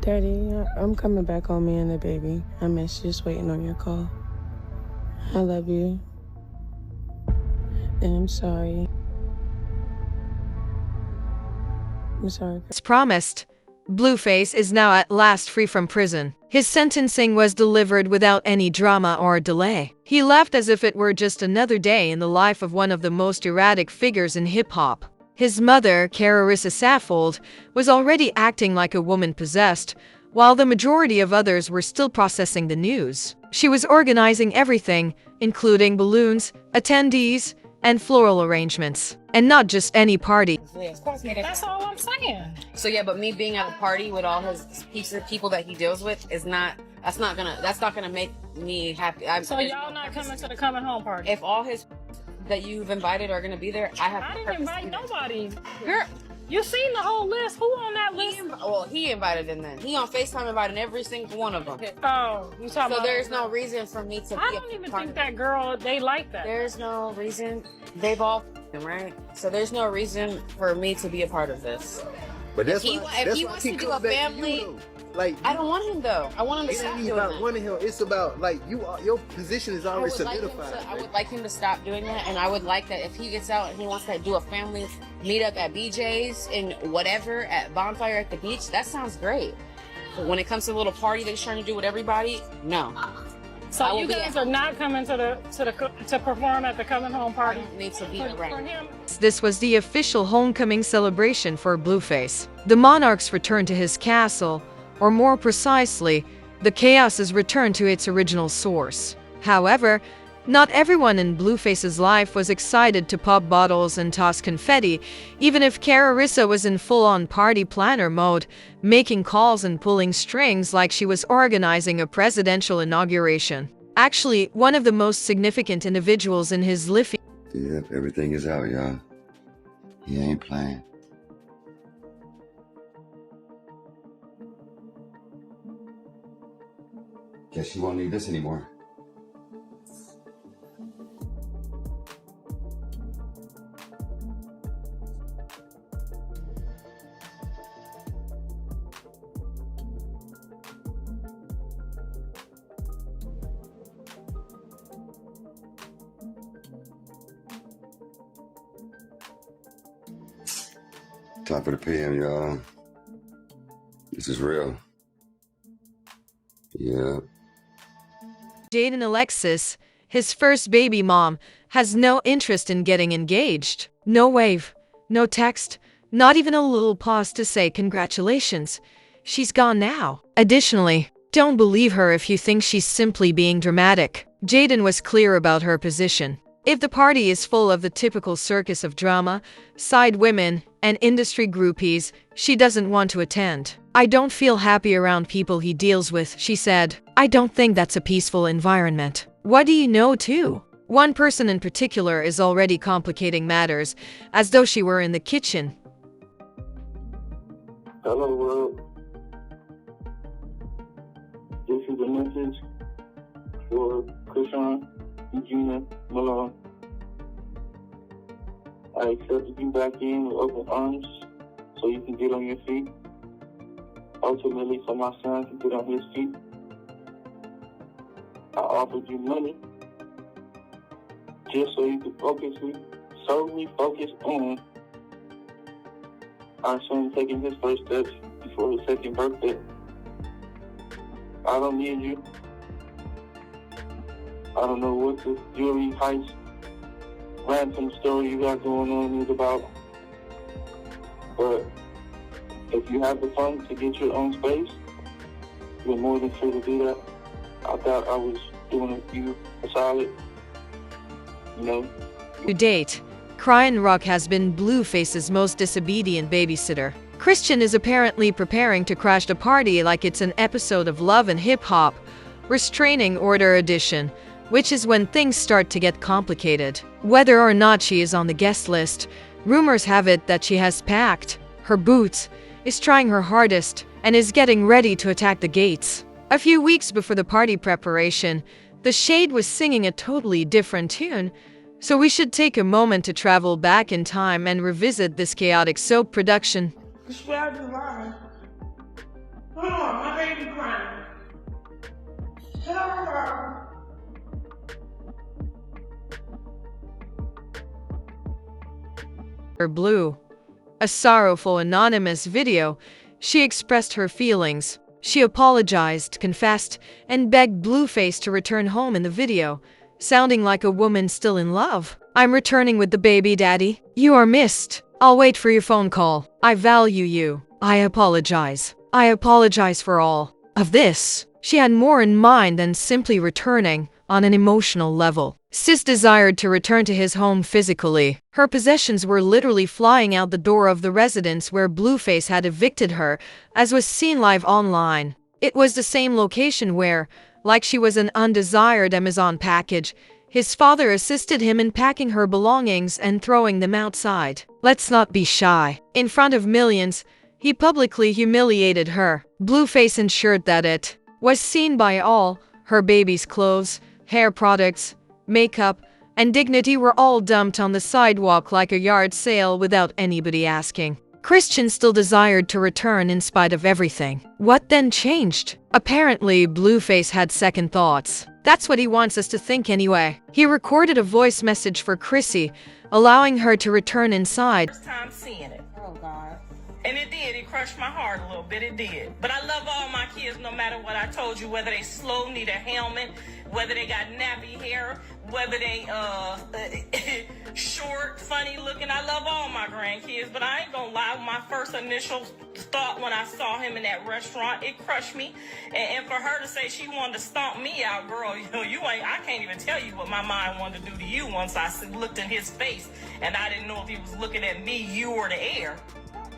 Daddy, I'm coming back on me and the baby. I'm just waiting on your call. I love you. And I'm sorry. I'm sorry. As promised, Blueface is now at last free from prison. His sentencing was delivered without any drama or delay. He left as if it were just another day in the life of one of the most erratic figures in hip-hop. His mother, Chrisean Rock, was already acting like a woman possessed, while the majority of others were still processing the news. She was organizing everything, including balloons, attendees, and floral arrangements. And not just any party. That's all I'm saying. So yeah, but me being at a party with all his people that he deals with is not. That's not gonna make me happy. So y'all not coming to the coming home party? If all his that you've invited are gonna be there, I didn't invite nobody. Girl, you seen the whole list? Who on that list? He invited them then. He on FaceTime invited every single one of them. Oh, you talking about? So there's no reason for me to. I don't even think that girl. They like that. There's no reason. They've all right. So there's no reason for me to be a part of this. But if he wants to do a family, like I don't want him though. I want him to stop doing that. It ain't about wanting him. It's about like your position is already solidified. I would like him to stop doing that, and I would like that if he gets out and he wants to do a family meetup at BJ's and whatever at Bonfire at the beach. That sounds great. But when it comes to a little party that he's trying to do with everybody, no. So you guys are not coming to perform at the coming home party? Need to be around. This was the official homecoming celebration for Blueface. The monarch's return to his castle, or more precisely, the chaos's return to its original source. However, not everyone in Blueface's life was excited to pop bottles and toss confetti, even if Chrisean was in full-on party planner mode, making calls and pulling strings like she was organizing a presidential inauguration. Actually, one of the most significant individuals in his life. Yep, everything is out, y'all. He ain't playing. Guess you won't need this anymore. Top of the PM, y'all. This is real. Yeah. Jaidyn Alexis, his first baby mom, has no interest in getting engaged. No wave, no text, not even a little pause to say congratulations. She's gone now. Additionally, don't believe her if you think she's simply being dramatic. Jaidyn was clear about her position. If the party is full of the typical circus of drama, side women, and industry groupies, she doesn't want to attend. I don't feel happy around people he deals with, she said. I don't think that's a peaceful environment. What do you know too? One person in particular is already complicating matters, as though she were in the kitchen. Hello world. This is a message for Chrisean, Eugenia, Malone. I accepted you back in with open arms so you can get on your feet. Ultimately, so my son can get on his feet. I offered you money just so you could solely focus on our son taking his first steps before his second birthday. I don't need you. I don't know what this jewelry heist ransom story you got going on is about, but if you have the funds to get your own space, you're more than free to do that. I thought I was doing you a solid, you know. To date, Chrisean Rock has been Blueface's most disobedient babysitter. Chrisean is apparently preparing to crash the party like it's an episode of Love and Hip Hop, Restraining Order Edition, which is when things start to get complicated. Whether or not she is on the guest list, rumors have it that she has packed her boots, is trying her hardest, and is getting ready to attack the gates. A few weeks before the party preparation, the Shade was singing a totally different tune, so we should take a moment to travel back in time and revisit this chaotic soap production. Hold on, you crying? Tell her. Blue. A sorrowful anonymous video, she expressed her feelings. She apologized, confessed, and begged Blueface to return home in the video, sounding like a woman still in love. "I'm returning with the baby, Daddy. You are missed. I'll wait for your phone call. I value you. I apologize. I apologize for all of this." She had more in mind than simply returning on an emotional level. Sis desired to return to his home physically. Her possessions were literally flying out the door of the residence where Blueface had evicted her, as was seen live online. It was the same location where, like she was an undesired Amazon package, his father assisted him in packing her belongings and throwing them outside. Let's not be shy. In front of millions, he publicly humiliated her. Blueface ensured that it was seen by all. Her baby's clothes, hair products, makeup, and dignity were all dumped on the sidewalk like a yard sale without anybody asking. Chrisean still desired to return in spite of everything. What then changed? Apparently, Blueface had second thoughts. That's what he wants us to think anyway. He recorded a voice message for Chrissy, allowing her to return inside. First time seeing it. Oh, God. And it did. It crushed my heart a little bit. It did. But I love all my kids no matter what I told you, whether they slow, need a helmet, whether they got nappy hair, whether they short, funny looking. I love all my grandkids, but I ain't gonna lie. My first initial thought when I saw him in that restaurant, it crushed me. And for her to say she wanted to stomp me out, girl, you ain't. I can't even tell you what my mind wanted to do to you once I looked in his face, and I didn't know if he was looking at me, you, or the air.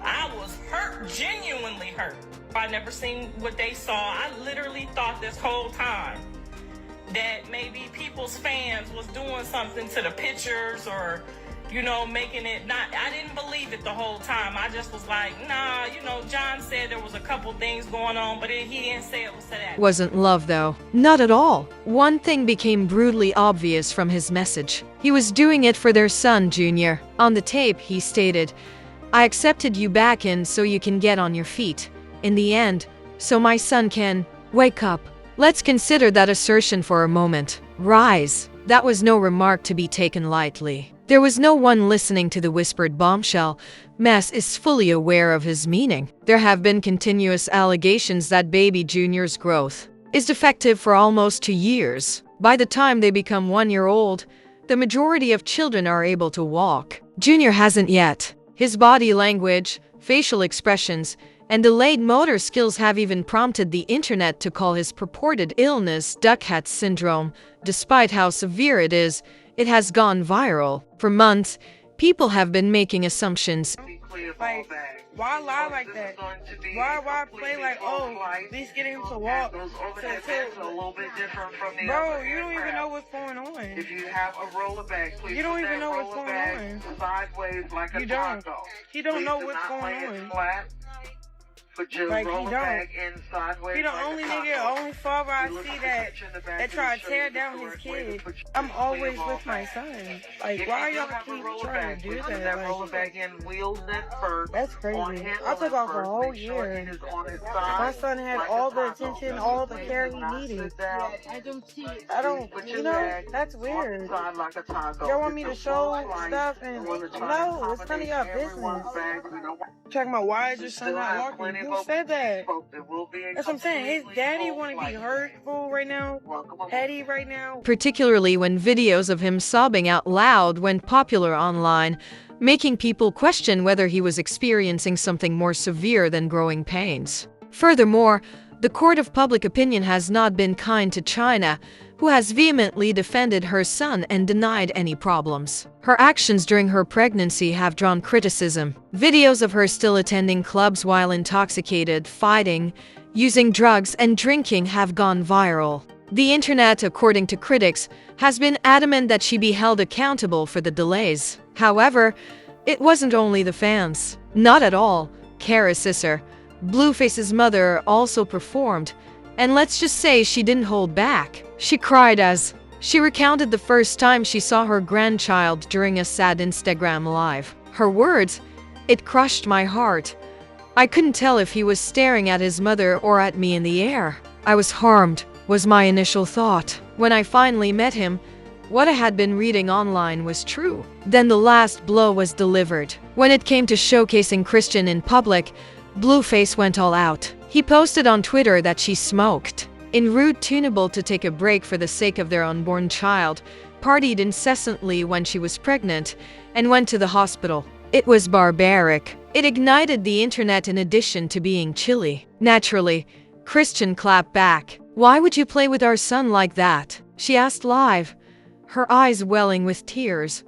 I was hurt, genuinely hurt. I never seen what they saw. I literally thought this whole time that maybe people's fans was doing something to the pictures or, making it not. I didn't believe it the whole time. I just was like, nah, John said there was a couple things going on, but he didn't say it was to that. Wasn't love though. Not at all. One thing became brutally obvious from his message. He was doing it for their son, Junior. On the tape, he stated, "I accepted you back in so you can get on your feet. In the end, so my son can wake up." Let's consider that assertion for a moment. Rise. That was no remark to be taken lightly. There was no one listening to the whispered bombshell. Mess is fully aware of his meaning. There have been continuous allegations that baby Junior's growth is defective for almost 2 years. By the time they become 1 year old, the majority of children are able to walk. Junior hasn't yet. His body language, facial expressions, and delayed motor skills have even prompted the internet to call his purported illness Duckhead syndrome. Despite how severe it is, it has gone viral. For months, people have been making assumptions. Like, why lie like that? Why play like, oh, at least getting him to walk? Bro, you don't even know what's going on. If you have a roller bag, please you don't even know what's going on. Sideways like a you don't. taco. He don't Please know do what's not going lay it on. flat. Put your Like, roller he bag in sideways He the like only a nigga, taco. only father I You look see at the that picture in the back, that try to it'll tear show you down the his correct way to kid. put your I'm always ball with my back. son. If Like, you why do y'all have a keep roller trying bag, to do please put that? that roller Like, bag in wheels net first. that's On crazy. handle I took net off a first. whole Make sure year. it is on its My side son had like all a the taco. attention, all the Please care do he not needed. sit down. I don't, Put you your know, bag that's on weird. the side like a taco. Y'all want me to It's a show full slice. stuff and You wanna try to no, it's none of y'all accommodate everyone's business. bag. We don't Talking about why is your still son not have walking? plenty of Who open said that? spoke. There will be a That's what I'm saying. His completely daddy full want to be flight. hurtful right now, Welcome aboard. petty right now. Particularly when videos of him sobbing out loud went popular online, making people question whether he was experiencing something more severe than growing pains. Furthermore, the court of public opinion has not been kind to China, who has vehemently defended her son and denied any problems. Her actions during her pregnancy have drawn criticism. Videos of her still attending clubs while intoxicated, fighting, using drugs, and drinking have gone viral. The internet, according to critics, has been adamant that she be held accountable for the delays. However, it wasn't only the fans. Not at all. Kara Sisser, Blueface's mother, also performed, and let's just say she didn't hold back. She cried as she recounted the first time she saw her grandchild during a sad Instagram live. Her words, "It crushed my heart. I couldn't tell if he was staring at his mother or at me in the air. I was harmed, was my initial thought. When I finally met him, what I had been reading online was true. Then the last blow was delivered. When it came to showcasing Chrisean in public, Blueface went all out. He posted on Twitter that she smoked, in rude tunable to take a break for the sake of their unborn child, partied incessantly when she was pregnant, and went to the hospital. It was barbaric. It ignited the internet in addition to being chilly. Naturally, Chrisean clapped back. "Why would you play with our son like that?" she asked live, her eyes welling with tears.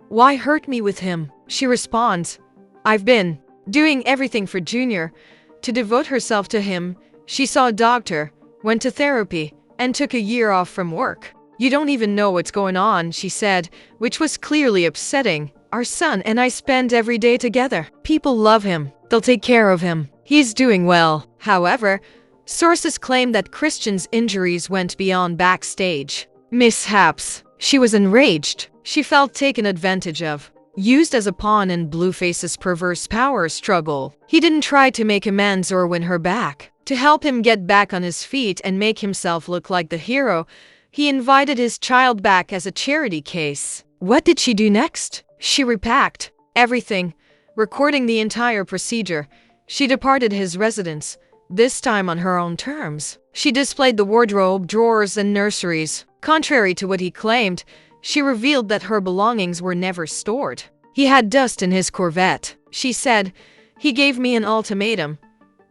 "Why hurt me with him?" She responds, "I've been doing everything for Junior." To devote herself to him, she saw a doctor, went to therapy, and took a year off from work. "You don't even know what's going on," she said, which was clearly upsetting. "Our son and I spend every day together. People love him. They'll take care of him. He's doing well." However, sources claim that Chrisean's injuries went beyond backstage mishaps. She was enraged. She felt taken advantage of, used as a pawn in Blueface's perverse power struggle. He didn't try to make amends or win her back. To help him get back on his feet and make himself look like the hero, he invited his child back as a charity case. What did she do next? She repacked everything, recording the entire procedure. She departed his residence, this time on her own terms. She displayed the wardrobe, drawers, and nurseries. Contrary to what he claimed, she revealed that her belongings were never stored. He had dust in his Corvette. She said, "He gave me an ultimatum.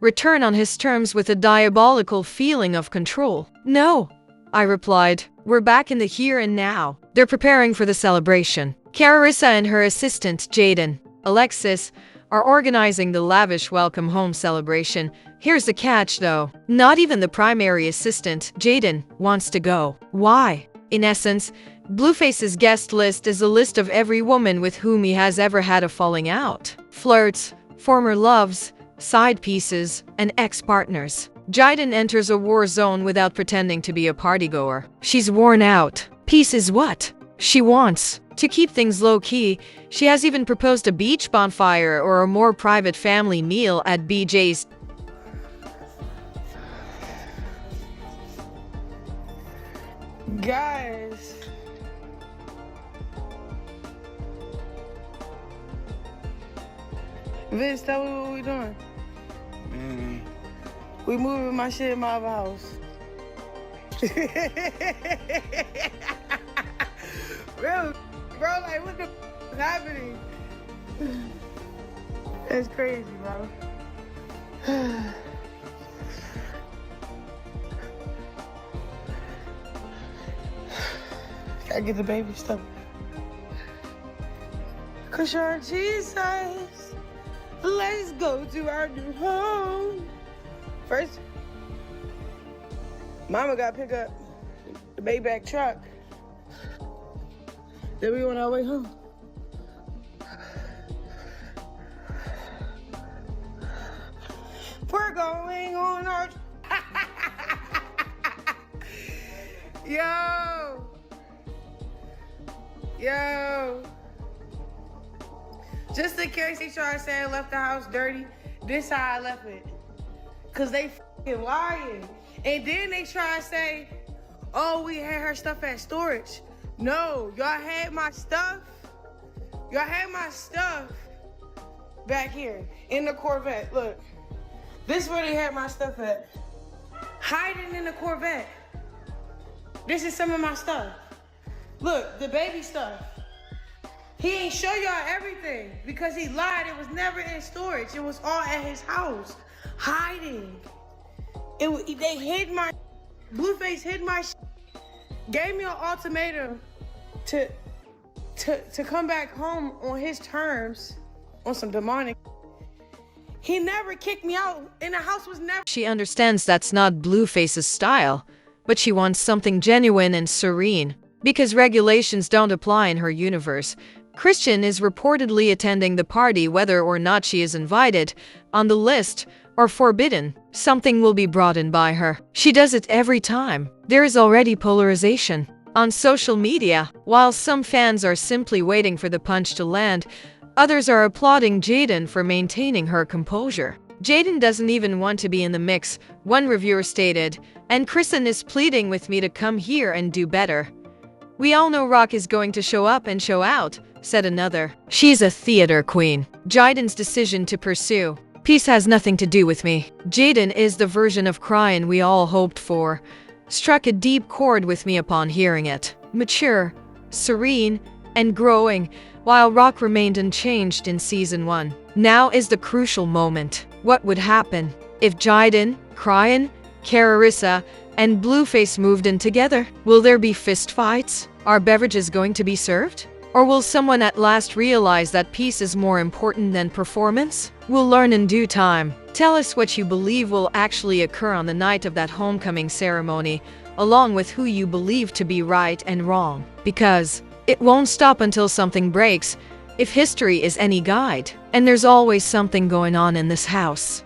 Return on his terms," with a diabolical feeling of control. "No," I replied. "We're back in the here and now." They're preparing for the celebration. Carissa and her assistant, Jaidyn, Alexis, are organizing the lavish welcome home celebration. Here's the catch, though. Not even the primary assistant, Jaidyn, wants to go. Why? In essence, Blueface's guest list is a list of every woman with whom he has ever had a falling out. Flirts, former loves, side pieces, and ex-partners. Jaidyn enters a war zone without pretending to be a partygoer. She's worn out. Peace is what she wants. To keep things low-key, she has even proposed a beach bonfire or a more private family meal at BJ's. Guys, Vince, tell me what we doing. We moving my shit in my other house. Real, bro, like what the is happening? That's crazy, bro. Gotta get the baby stuff. Cause you're Jesus. Let's go to our new home. First, Mama gotta pick up the Maybach truck. Then we on our way home. We're going on our... Yo! Just in case they try to say I left the house dirty, this how I left it. Cause they f***ing lying. And then they try to say, oh, we had her stuff at storage. No, y'all had my stuff. Y'all had my stuff back here in the Corvette. Look, this is where they had my stuff at. Hiding in the Corvette. This is some of my stuff. Look, the baby stuff. He ain't show y'all everything because he lied. It was never in storage. It was all at his house, hiding. They hid my, Blueface hid my gave me an ultimatum to come back home on his terms, on some demonic. He never kicked me out, and the house was never. She understands that's not Blueface's style, but she wants something genuine and serene. Because regulations don't apply in her universe, Chrisean is reportedly attending the party whether or not she is invited, on the list, or forbidden. Something will be brought in by her. She does it every time. There is already polarization on social media. While some fans are simply waiting for the punch to land, others are applauding Jaidyn for maintaining her composure. Jaidyn doesn't even want to be in the mix, one reviewer stated, and Chrisean is pleading with me to come here and do better. We all know Rock is going to show up and show out, said another. She's a theater queen. Jaidyn's decision to pursue peace has nothing to do with me. Jaidyn is the version of Chrisean we all hoped for. Struck a deep chord with me upon hearing it. Mature, serene, and growing, while Rock remained unchanged in season 1. Now is the crucial moment. What would happen if Jaidyn, Chrisean, Carissa, and Blueface moved in together? Will there be fistfights? Are beverages going to be served? Or will someone at last realize that peace is more important than performance? We'll learn in due time. Tell us what you believe will actually occur on the night of that homecoming ceremony, along with who you believe to be right and wrong. Because it won't stop until something breaks, if history is any guide. And there's always something going on in this house.